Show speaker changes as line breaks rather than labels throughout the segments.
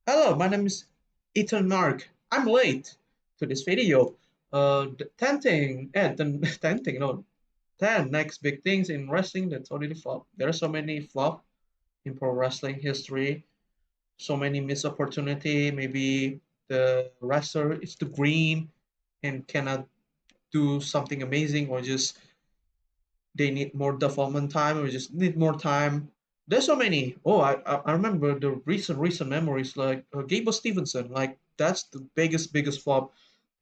Hello, my name is EaTenMark. I'm late to this video. The 10 thing, 10 thing, no, 10 next big things in wrestling that's already flop. There are so many flop in pro wrestling history, so many missed opportunity. Maybe the wrestler is too green and cannot do something amazing, or just they need more development time, or just need more time. There's so many. Oh, I remember the recent memories like Gable Stevenson. Like that's the biggest flop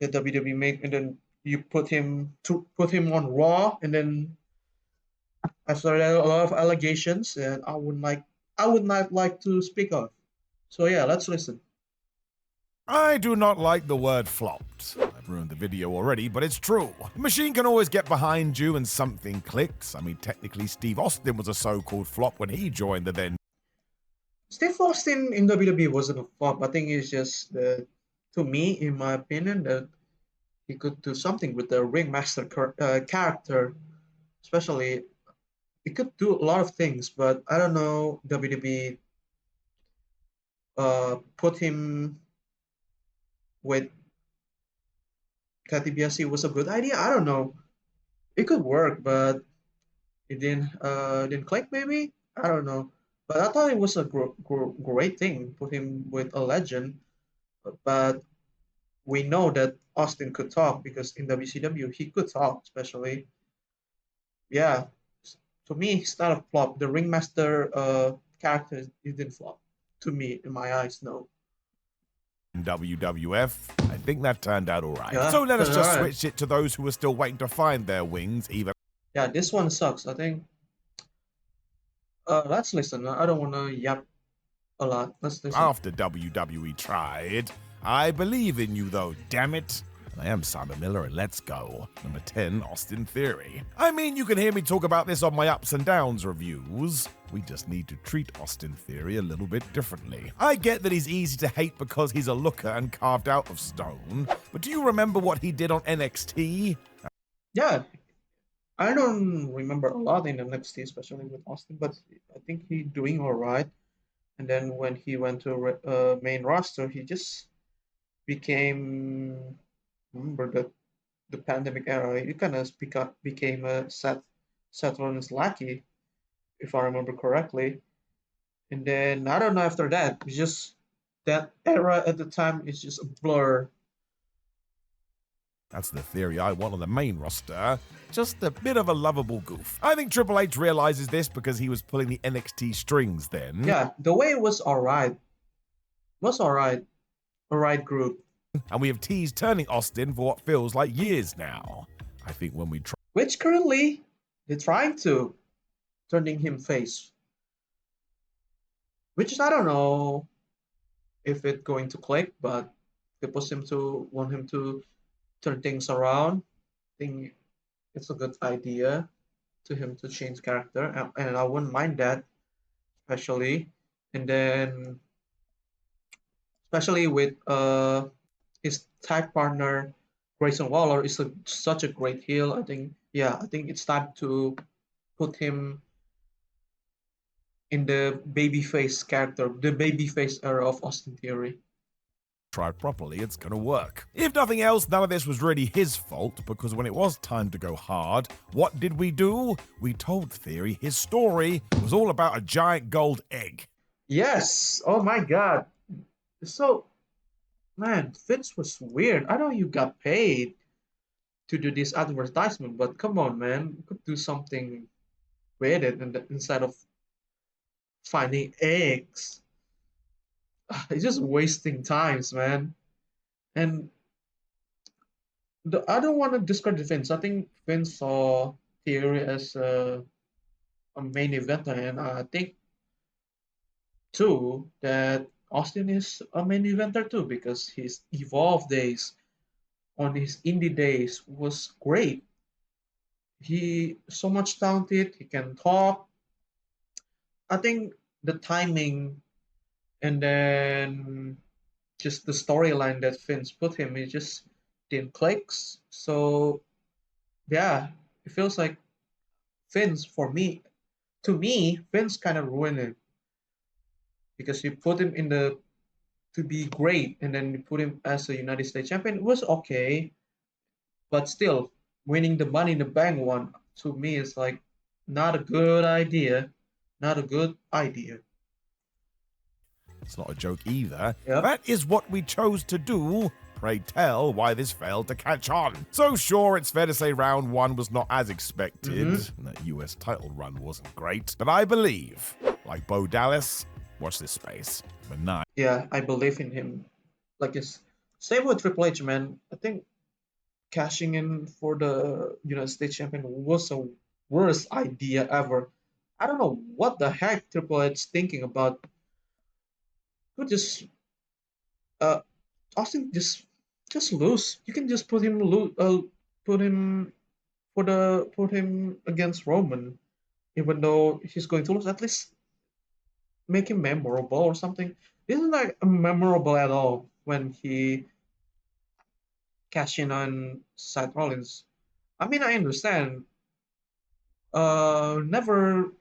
that WWE made, and then you put him on Raw, and then after that, a lot of allegations, and I would not like to speak of. So yeah, let's listen.
I do not like the word flopped. I've ruined the video already, but it's true. The machine can always get behind you and something clicks. I mean, technically, Steve Austin was a so-called flop when he joined the then
Steve Austin in WWE wasn't a flop. I think it's just to me, in my opinion, that he could do something with the ringmaster character, especially he could do a lot of things, but I don't know WWE put him with Katibiasi was a good idea. I don't know. It could work, but it didn't click. Maybe I don't know. But I thought it was a great thing. Put him with a legend, but we know that Austin could talk because in WCW he could talk, especially yeah. To me, it's not a flop. The ringmaster character didn't flop. To me, in my eyes, no.
WWF. I think that turned out alright.
Yeah,
So let us just
alright.
switch it to those who are still waiting to find their wings, even
Yeah, this one sucks. I think. Let's listen. I don't want to yap a lot. Let's listen.
after WWE tried. I believe in you, though, damn it. I am Simon Miller, and let's go. Number 10, Austin Theory. I mean, you can hear me talk about this on my ups and downs reviews. We just need to treat Austin Theory a little bit differently. I get that he's easy to hate because he's a looker and carved out of stone, but do you remember what he did on NXT?
Yeah, I don't remember a lot in NXT, especially with Austin, but I think he's doing all right. And then when he went to main roster, he just became. Remember the pandemic era? He kind of became a Seth Rollins lackey, if I remember correctly. And then I don't know after that. It's just that era at the time is just a blur.
That's the theory I want on the main roster. Just a bit of a lovable goof. I think Triple H realizes this because he was pulling the NXT strings then.
Yeah, the way it was alright. Was alright. Alright group.
And we have teased turning Austin for what feels like years now. I think when we try.
Which currently they're trying to turning him face. Which is I don't know if it's going to click, but they push him to want him to turn things around. I think it's a good idea to him to change character, and I wouldn't mind that, especially. And then, especially with his tag partner Grayson Waller is such a great heel. I think, yeah, I think it's time to put him in the babyface character, the babyface era of Austin Theory.
Try properly, it's gonna work. If nothing else, none of this was really his fault, because when it was time to go hard, what did we do? We told Theory his story was all about a giant gold egg.
Yes. Oh my God. So, man, Vince was weird. I know you got paid to do this advertisement, but come on, man, you could do something creative instead of finding eggs. It's just wasting times, man. And I don't want to discredit Vince. I think Vince saw Theory as a main eventer, and I think too that Austin is a main eventer too because his Evolve days on his indie days was great. He so much talented. He can talk. I think the timing and then just the storyline that Vince put him, it just didn't clicks. So yeah, it feels like Vince for me, to me, Vince kind of ruined it because he put him in the to be great, and then you put him as a United States champion. It was okay, but still, winning the Money in the Bank one to me is like not a good idea. Not a good idea.
It's not a joke either.
Yep.
That is what we chose to do. Pray tell why this failed to catch on. So sure, it's fair to say round one was not as expected. And that US title run wasn't great. But I believe, like Bo Dallas, watch this space. Number 9.
Yeah, I believe in him. Like it's same with Triple H, man. I think cashing in for the United States champion was a worst idea ever. I don't know what the heck Triple H thinking about. Could just uh Austin just lose. You can just put him put him against Roman, even though he's going to lose. At least make him memorable or something. This isn't like memorable at all when he cashed in on Seth Rollins. I mean, I understand. Never.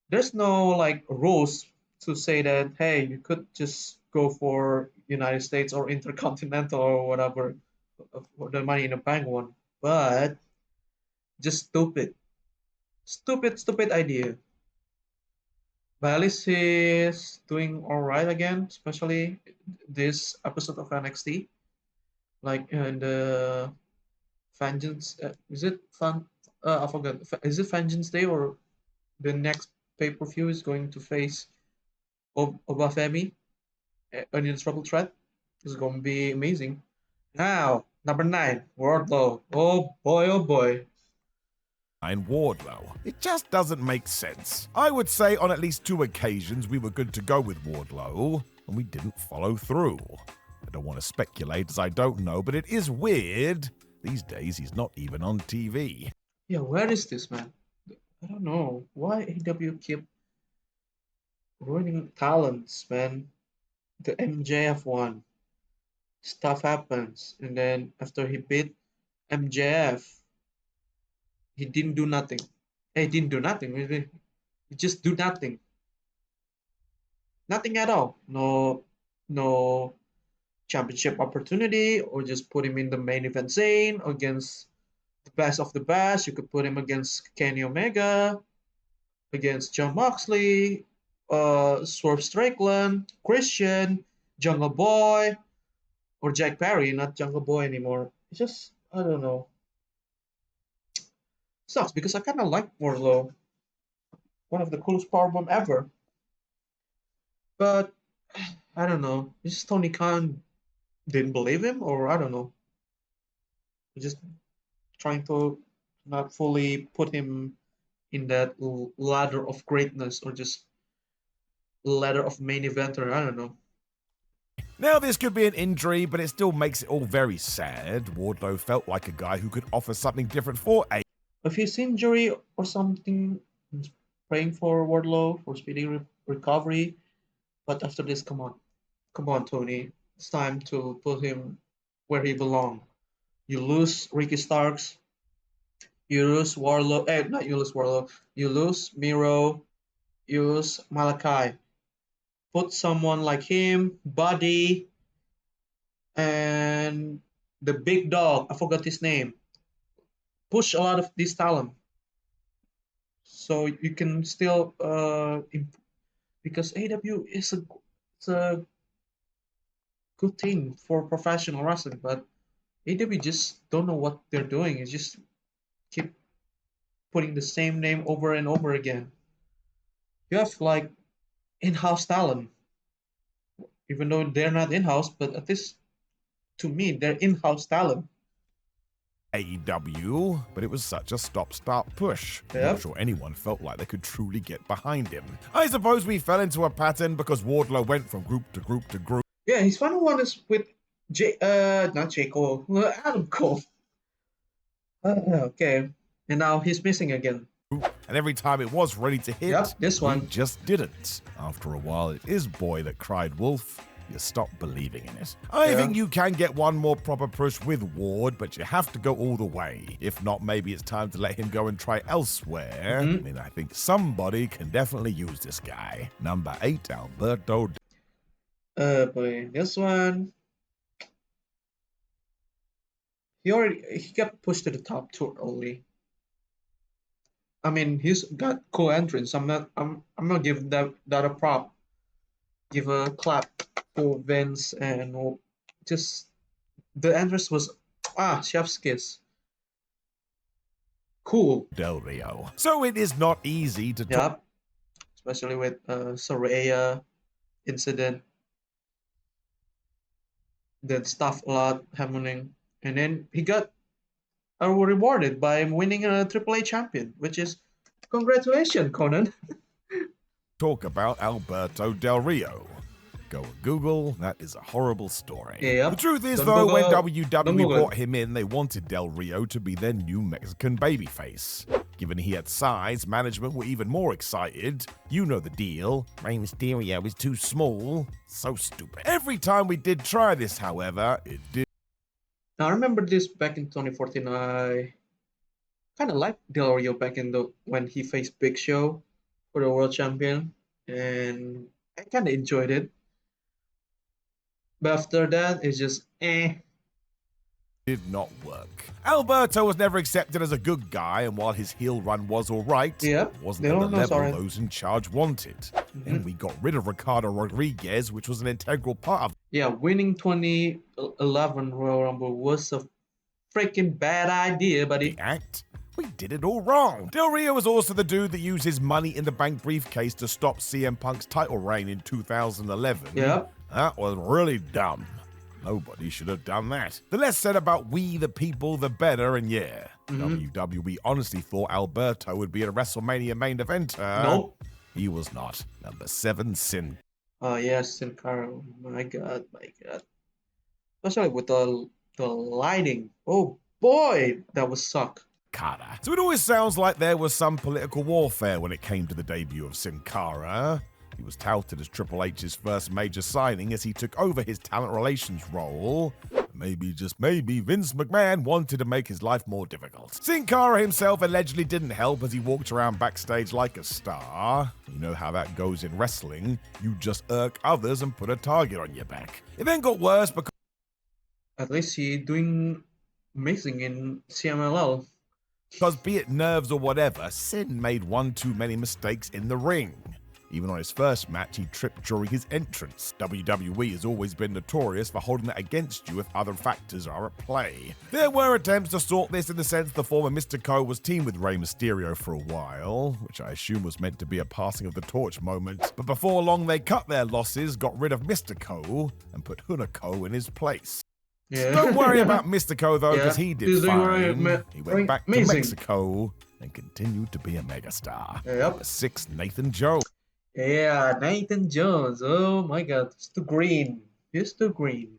There's no like rules to say that hey, you could just go for United States or Intercontinental or whatever for the Money in the Bank one, but just stupid idea. But at least he's doing all right again, especially this episode of NXT. Like in the Vengeance, is it fun? I forgot. Is it Vengeance Day or the next pay per view is going to face Obafemi an Triple Threat? It's going to be amazing. Now, number 9, Wardlow. Oh boy, oh boy.
Wardlow. It just doesn't make sense. I would say on at least 2 occasions we were good to go with Wardlow, and we didn't follow through. I don't want to speculate as I don't know, but it is weird. These days he's not even on TV.
Yeah, where is this man? I don't know. Why AW keep ruining talents, man? The MJF one. Stuff happens. And then after he beat MJF, he didn't do nothing. He didn't do nothing. He just do nothing. Nothing at all. No championship opportunity, or just put him in the main event scene against the best of the best. You could put him against Kenny Omega, against John Moxley, Swerve Strickland, Christian, Jungle Boy, or Jack Perry, not Jungle Boy anymore. It's just I don't know. Sucks because I kind of like Wardlow, one of the coolest powerbomb ever. But I don't know. Just Tony Khan didn't believe him, or I don't know. Just trying to not fully put him in that ladder of greatness, or just ladder of main eventer. I don't know.
Now, this could be an injury, but it still makes it all very sad. Wardlow felt like a guy who could offer something different for A.
If he's injury or something, I'm praying for Wardlow for speedy recovery. But after this, come on, Tony. It's time to put him where he belongs. You lose Ricky Starks. You lose Warlow. Not you lose Warlow. You lose Miro. You lose Malachi. Put someone like him, Buddy, and the big dog. I forgot his name. Push a lot of this talent, so you can still because AW is it's a good thing for professional wrestling, but AW just don't know what they're doing. It's just keep putting the same name over and over again. You have like in-house talent, even though they're not in-house, but at least to me, they're in-house talent.
AEW, but it was such a stop-start push. I'm
Yep.
not sure anyone felt like they could truly get behind him. I suppose we fell into a pattern because Wardlow went from group to group to group.
Yeah, his final one is with not J Cole, Adam Cole. Okay, and now he's missing again.
And every time it was ready to hit,
Yep, this
he
one.
just didn't. After a while, it is boy that cried wolf. You stop believing in it. I think you can get one more proper push with Ward, but you have to go all the way. If not, maybe it's time to let him go and try elsewhere. I mean, I think somebody can definitely use this guy. Number 8, Alberto.
Boy, this one he got pushed to the top too early. I mean, he's got cool entrance. I'm not giving that a prop. Give a clap for Vince and just the entrance was chef's kiss. Cool.
Del Rio. So it is not easy to talk
Yep. Especially with Soraya incident, that stuff a lot happening, and then he got rewarded by winning a Triple A champion, which is congratulations, Conan.
talk about Alberto Del Rio. Go on Google, that is a horrible story.
Yep.
The truth is,
Don't
though, when
Google- don't
WWE
Google it.
brought him in, they wanted Del Rio to be their new Mexican babyface. Given he had size, management were even more excited. You know the deal. Rey Mysterio is too small. So stupid. Every time we did try this, however, it did
Now I remember this back in 2014. I kind of liked Del Rio back in the when he faced Big Show for the world champion, and I kind of enjoyed it. But after that, it's just
did not work. Alberto was never accepted as a good guy, and while his heel run was alright,
Yep,
it wasn't
they
at the
don't know,
level
sorry.
those in charge wanted. Then we got rid of Ricardo Rodriguez, which was an integral part of
Yeah, winning 2011 Royal Rumble was a freaking bad idea, buddy.
the act. We did it all wrong. Del Rio was also the dude that used his money in the bank briefcase to stop CM Punk's title reign in 2011.
Yep.
That was really dumb. Nobody should have done that. The less said about we, the people, the better, and yeah. WWE honestly thought Alberto would be a WrestleMania main eventer.
Nope.
He was not. Number 7, Sin
Oh yes, Sin Cara. My God, my God. Especially with the lighting. Oh boy, that was suck.
Cara. So it always sounds like there was some political warfare when it came to the debut of Sin Cara. He was touted as Triple H's first major signing as he took over his talent relations role. Maybe, just maybe, Vince McMahon wanted to make his life more difficult. Sin Cara himself allegedly didn't help as he walked around backstage like a star. You know how that goes in wrestling. You just irk others and put a target on your back. It then got worse because
At least he doing amazing in CMLL.
be it nerves or whatever, Sin made one too many mistakes in the ring. Even on his first match, he tripped during his entrance. WWE has always been notorious for holding that against you if other factors are at play. There were attempts to sort this in the sense the former Mystico was teamed with Rey Mysterio for a while, which I assume was meant to be a passing of the torch moment. But before long, they cut their losses, got rid of Mystico, and put Hunico in his place.
Yeah.
Don't worry about Mystico though, because
Yeah,
he did
he's doing
fine. He went back to
amazing.
Mexico and continued to be a megastar.
Yep.
Number 6, Nathan Jones.
Yeah, Nathan Jones. Oh my God, it's too green. He's too green.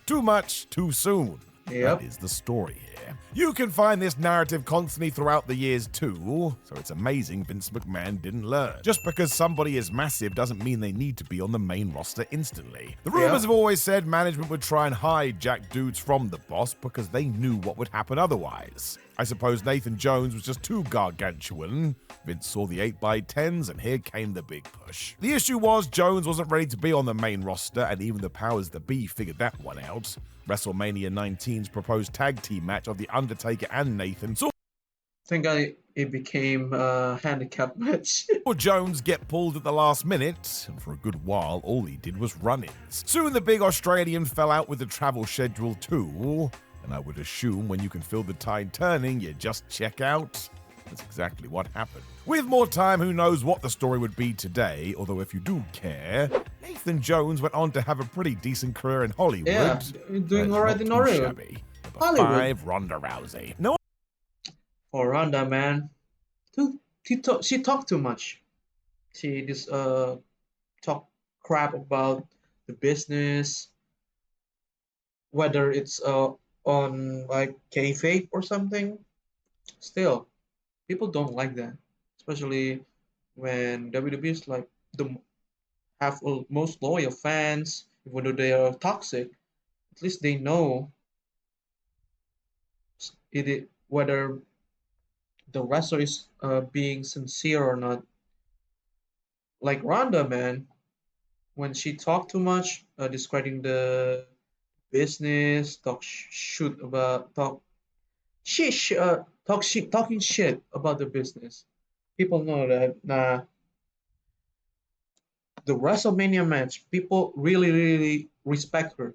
Too much, too soon.
Yep.
That is the story here. You can find this narrative constantly throughout the years too, so it's amazing Vince McMahon didn't learn. Just because somebody is massive doesn't mean they need to be on the main roster instantly. The rumors have always said management would try and hijack dudes from the boss because they knew what would happen otherwise. I suppose Nathan Jones was just too gargantuan. Vince saw the 8x10s and here came the big push. The issue was Jones wasn't ready to be on the main roster and even the powers that be figured that one out. WrestleMania 19's proposed tag team match of The Undertaker and Nathan saw
It became a handicap match.
Jones get pulled at the last minute, and for a good while all he did was run-ins. Soon the big Australian fell out with the travel schedule too, and I would assume when you can feel the tide turning, you just check out. That's exactly what happened. With more time, who knows what the story would be today, although if you do care, Nathan Jones went on to have a pretty decent career in Hollywood.
Yeah, doing
That's
alright
not
in
too
Hollywood.
shabby. Number
Hollywood.
5, Ronda Rousey. No
For Ronda, man, she talked too much. She just talk crap about the business, whether it's on like kayfabe or something. Still, people don't like that, especially when WWE is like have most loyal fans, even though they are toxic. At least they know whether the wrestler is being sincere or not. Like Ronda, man, when she talked too much, describing the business, talking shit about the business. People know that the WrestleMania match, people really, really respect her.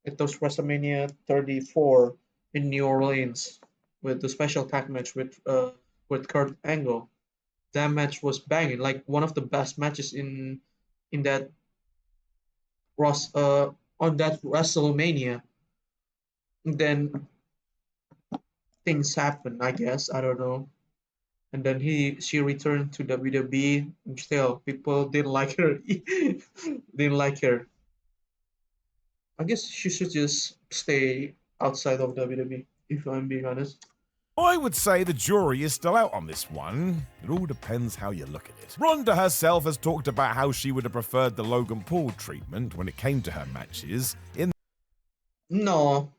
It was WrestleMania 34 in New Orleans with the special tag match with Kurt Angle. That match was banging, like one of the best matches in that Ross on that WrestleMania. And then things happen, I guess. I don't know. And then she returned to WWE, and still people didn't like her. Didn't like her. I guess she should just stay outside of WWE, if I'm being honest.
I would say the jury is still out on this one. It all depends how you look at it. Ronda herself has talked about how she would have preferred the Logan Paul treatment when it came to her matches.
No,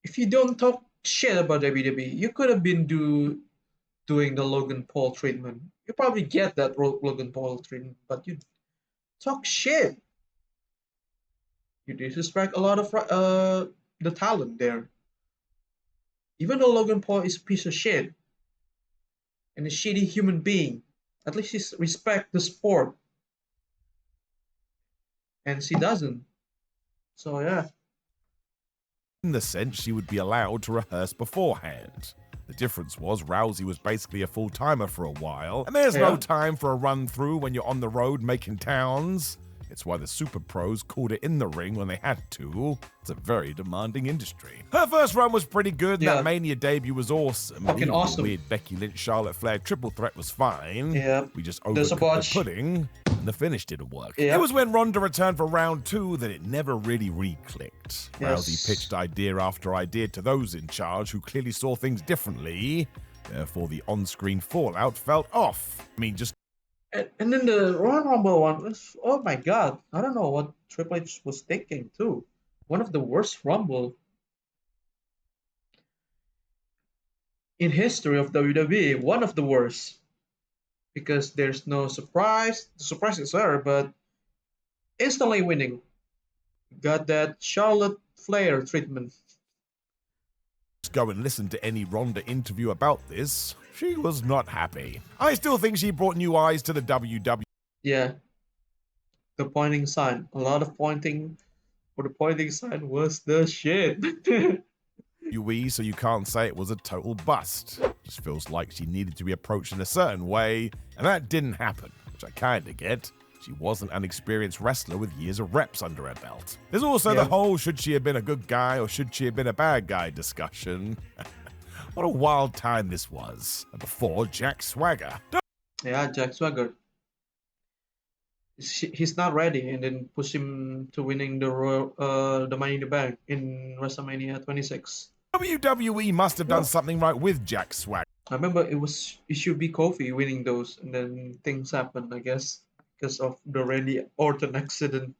if you don't talk shit about WWE, you could have been doing the Logan Paul treatment. You probably get that Logan Paul treatment, but you talk shit. You disrespect a lot of the talent there. Even though Logan Paul is a piece of shit and a shitty human being, at least he respect the sport, and she doesn't. So yeah,
In the sense she would be allowed to rehearse beforehand. The difference was Rousey was basically a full-timer for a while, and there's no
Yeah.
time for a run-through when you're on the road making towns. It's why the super pros called it in the ring when they had to. It's a very demanding industry. Her first run was pretty good, and
Yeah.
that Mania debut was awesome.
Fucking
Even the
awesome.
weird Becky Lynch, Charlotte Flair triple threat was fine.
Yeah.
We just
There's a
overcooked the
botch.
pudding, and the finish didn't work.
Yeah.
It was when Ronda returned for round 2 that it never really re-clicked.
Yes.
Rousey pitched idea after idea to those in charge who clearly saw things differently. Therefore, the on-screen fallout felt off. I mean, just
And then the Royal Rumble one was, oh my god, I don't know what Triple H was thinking too. One of the worst Rumble in history of WWE. One of the worst because there's no surprise. The surprise is there, but instantly winning. Got that Charlotte Flair treatment.
go and listen to any Ronda interview about this. She was not happy. I still think she brought new eyes to the WWE.
Yeah, the pointing sign. A lot of pointing. For the pointing sign was the shit.
So you can't say it was a total bust. Just feels like she needed to be approached in a certain way, and that didn't happen, which I kinda get. She wasn't an experienced wrestler with years of reps under her belt. There's also
Yeah.
the whole should she have been a good guy or should she have been a bad guy discussion. What a wild time this was. And before Jack Swagger.
Yeah, Jack Swagger. He's not ready, and then push him to winning the Money in the Bank in WrestleMania 26.
WWE must have done something right with Jack Swagger.
I remember it should be Kofi winning those, and then things happen, I guess, because of the Randy Orton incident.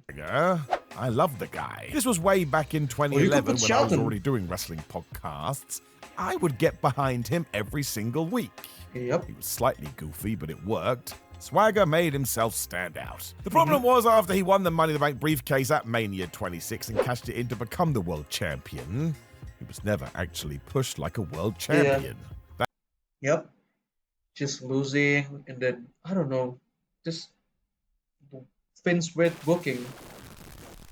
I love the guy. This was way back in
Or you could
2011
put
when I was
Shelton.
already doing wrestling podcasts. I would get behind him every single week.
Yep.
He was slightly goofy, but it worked. Swagger made himself stand out. The problem was after he won the Money in the Bank briefcase at Mania 26 and cashed it in to become the world champion, he was never actually pushed like a world champion.
Yep. Just losing, and then I don't know, just Finn's weird booking.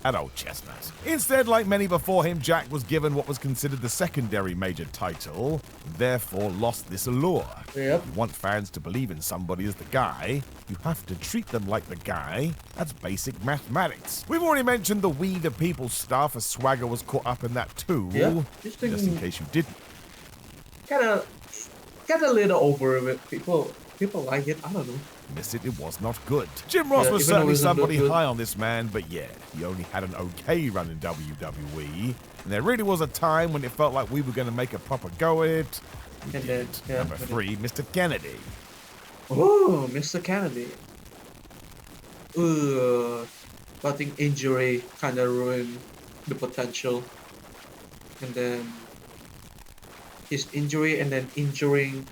That old chestnut. Instead, like many before him, Jack was given what was considered the secondary major title, and therefore lost this allure.
Yep.
If you want fans to believe in somebody as the guy, you have to treat them like the guy. That's basic mathematics. We've already mentioned the We the People stuff, as Swagger was caught up in that too.
Yeah,
Just in case you didn't.
Kind of get a little over it. People like it. I don't know.
Miss it was not good. Jim Ross
Yeah,
was
even though
certainly
it wasn't
somebody
good.
high on this man, but yeah, he only had an okay run in WWE, and there really was a time when it felt like we were going to make a proper go at it. We
And
did.
then, yeah,
Number
but
3, Mr. Kennedy.
Oh, Mr. Kennedy. I think injury kind of ruined the potential, and then his injury and then injuring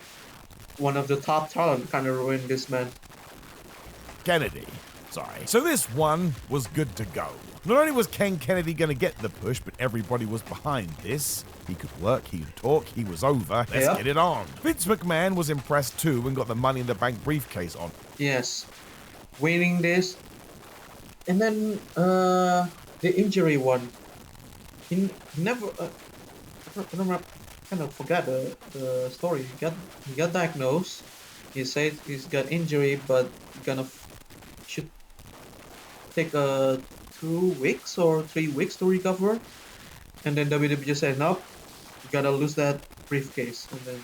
one of the top talent kind of ruined this man.
Kennedy. Sorry. So this one was good to go. Not only was Ken Kennedy going to get the push, but everybody was behind this. He could work, he could talk, he was over. Let's get it on. Vince McMahon was impressed too and got the Money in the Bank briefcase on.
Yes. Winning this. And then the injury one. He never... I don't kind of forgot the story. He got diagnosed. He said he's got injury, but should take 2 weeks or 3 weeks to recover. And then WWE just said, nope, you gotta lose that briefcase. And then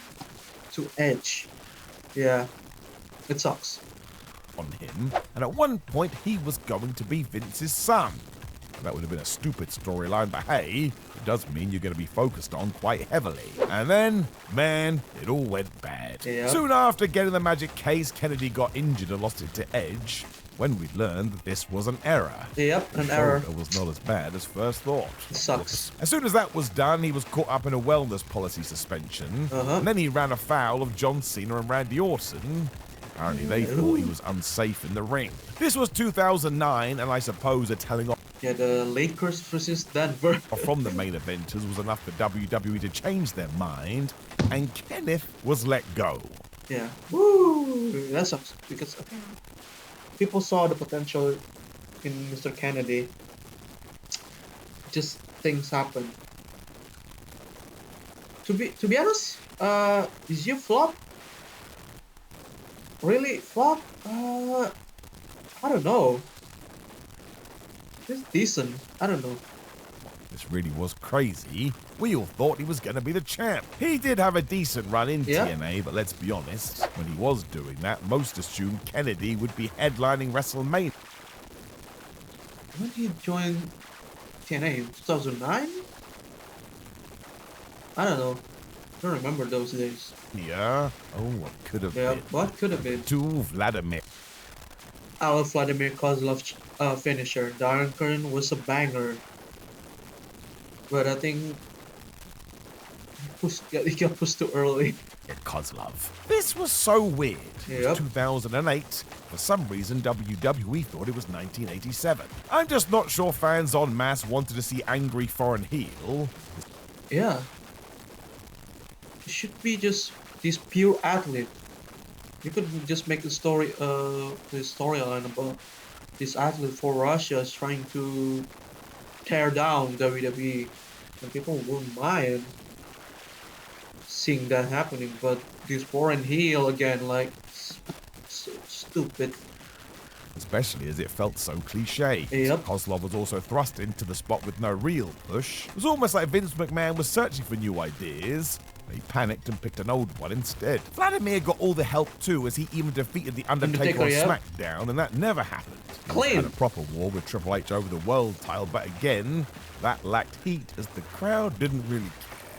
to Edge. Yeah, it sucks.
On him, and at one point he was going to be Vince's son. That would have been a stupid storyline, but hey, it does mean you're going to be focused on quite heavily. And then, man, it all went bad. Soon after getting the magic case, Kennedy got injured and lost it to Edge, when we learned that this was an error.
Yep, an error.
It was not as bad as first thought.
It sucks.
As soon as that was done, he was caught up in a wellness policy suspension, and then he ran afoul of John Cena and Randy Orton. Apparently they thought he was unsafe in the ring. This was 2009, and I suppose a telling off.
Yeah, the Lakers versus Denver.
From the main eventers was enough for WWE to change their mind, and Kenneth was let go.
Yeah. Woo! That sucks, because people saw the potential in Mr. Kennedy. Just things happen. To be honest, is you flop? Really flop? I don't know. It's decent. I don't know.
This really was crazy. We all thought he was going to be the champ. He did have a decent run in TNA, but let's be honest, when he was doing that, most assumed Kennedy would be headlining WrestleMania.
When did he join TNA? 2009? I don't know. I don't remember those days.
Yeah? Oh, what could have been?
What could have been?
To Vladimir.
Our Vladimir Kozlov finisher. Darren Kern was a banger. But I think he got pushed too early.
Kozlov. This was so weird. It was 2008. For some reason, WWE thought it was 1987. I'm just not sure fans en masse wanted to see angry foreign heel.
Yeah. It should be just this pure athlete. You could just make a storyline about this athlete for Russia is trying to tear down WWE, and people wouldn't mind seeing that happening. But this foreign heel again, like, so stupid.
Especially as it felt so cliche. Kozlov was also thrust into the spot with no real push. It was almost like Vince McMahon was searching for new ideas. He panicked and picked an old one instead. Vladimir got all the help too, as he even defeated The Undertaker on SmackDown, and that never happened. He had a proper war with Triple H over the world title, but again, that lacked heat as the crowd didn't really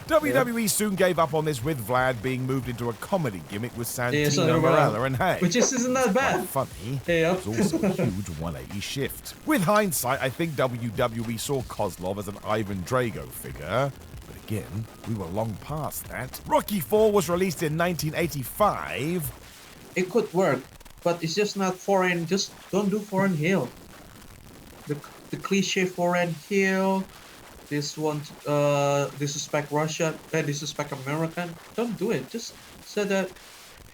care. WWE soon gave up on this, with Vlad being moved into a comedy gimmick with Santino Marella and Hay.
Which isn't that bad.
Funny. It was also a huge 180 shift. With hindsight, I think WWE saw Kozlov as an Ivan Drago figure. Again, we were long past that. Rocky IV was released in 1985.
It could work, but it's just not foreign. Just don't do foreign heel. The cliche foreign heel. This one, disrespect Russia, disrespect American. Don't do it. Just say that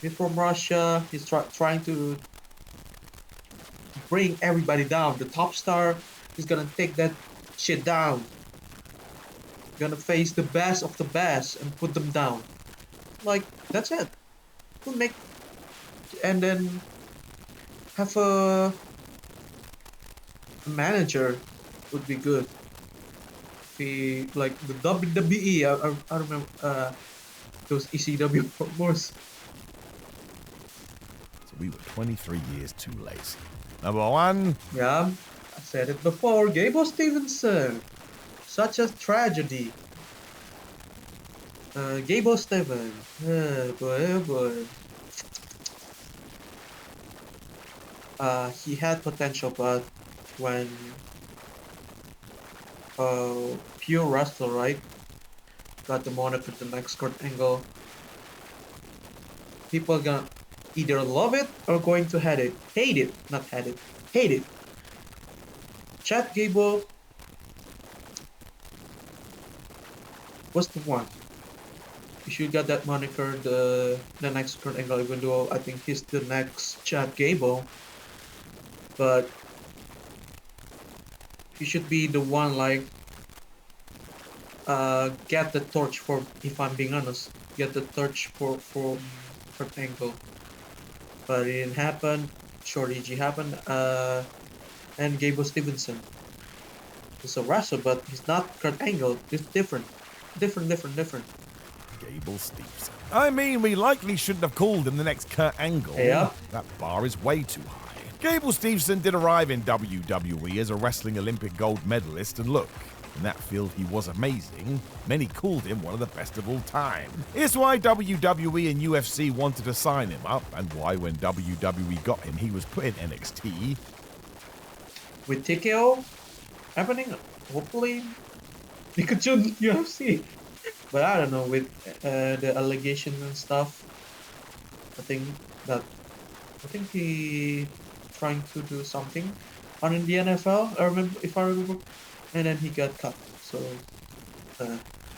he's from Russia. He's trying to bring everybody down. The top star is gonna take that shit down. Gonna face the best of the best and put them down. Like, that's it. We'll make, and then have a manager would be good. Be like the WWE. I remember those ECW promos.
So we were 23 years too late. Number one.
Yeah, I said it before. Gable Stevenson. Such a tragedy. Gable Steven. Oh boy. He had potential, but when pure wrestler, right? Got the moniker the next Kurt Angle. People gonna Either love it or going to hate it. Hate it, not hate it. Hate it. Chad Gable was the one. You should get that moniker, the next Kurt Angle, even though I think he's the next Chad Gable. But he should be the one, like, get the torch for, if I'm being honest, get the torch for Kurt Angle. But it didn't happen. Shorty G happened. And Gable Stevenson. He's a wrestler, but he's not Kurt Angle. He's different. Different.
Gable Stevenson. I mean, we likely shouldn't have called him the next Kurt Angle.
Yeah.
That bar is way too high. Gable Stevenson did arrive in WWE as a wrestling Olympic gold medalist, and look, in that field he was amazing. Many called him one of the best of all time. It's why WWE and UFC wanted to sign him up, and why when WWE got him, he was put in NXT.
With TKO happening, hopefully he could join UFC. But I don't know, with the allegations and stuff, I think he trying to do something on in the NFL. If I remember, and then he got cut. So.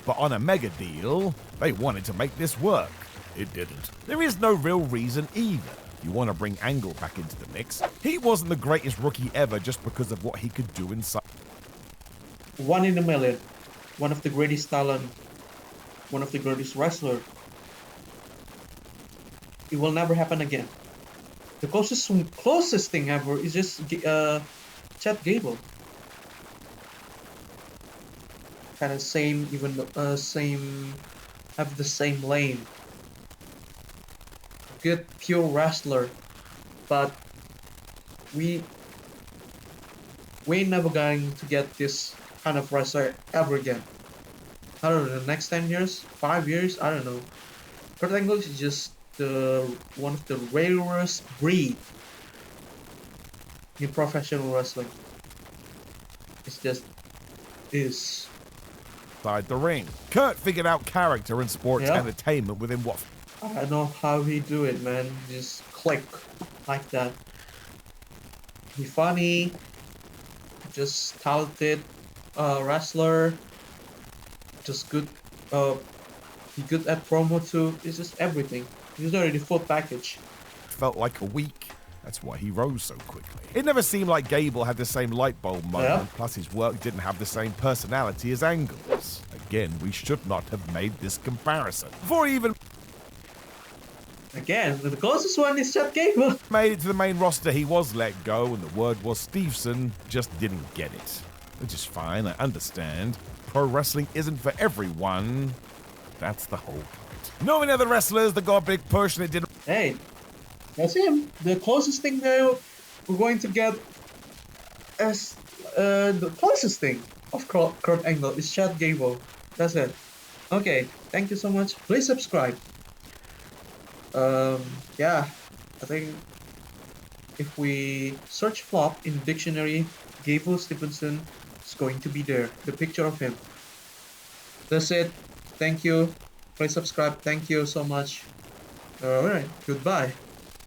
But on a mega deal, they wanted to make this work. It didn't. There is no real reason either. You want to bring Angle back into the mix. He wasn't the greatest rookie ever just because of what he could do inside.
One in a million. One of the greatest talent. One of the greatest wrestler. It will never happen again. The closest thing ever is just Chad Gable. Kind of same, even have the same lane. Good pure wrestler, but we never going to get this kind of wrestler ever again. I don't know, the next 10 years, 5 years, I don't know. Kurt Angle is just one of the rarest breed in professional wrestling. It's just is.
Inside the ring. Kurt figured out character and sports entertainment within what?
I don't know how he do it, man. Just click like that. He funny, just talented wrestler, just good. He good at promo too. It's just everything. He's already full package.
Felt like a week. That's why he rose so quickly. It never seemed like Gable had the same light bulb moment, plus his work didn't have the same personality as Angle's. Again, we should not have made this comparison. Before he even
Again, the closest one is Chad Gable.
Made it to the main roster, he was let go, and the word was Stevenson just didn't get it. Which is fine, I understand. Pro wrestling isn't for everyone. That's the whole point. Knowing other wrestlers that got a big push and it didn't.
Hey, that's him. The closest thing that we're going to get as the closest thing of Kurt Angle is Chad Gable. That's it. Okay, thank you so much. Please subscribe. Yeah, I think if we search flop in dictionary, Gable Stevenson is going to be there. The picture of him. That's it. Thank you. Please subscribe. Thank you so much. Alright, goodbye.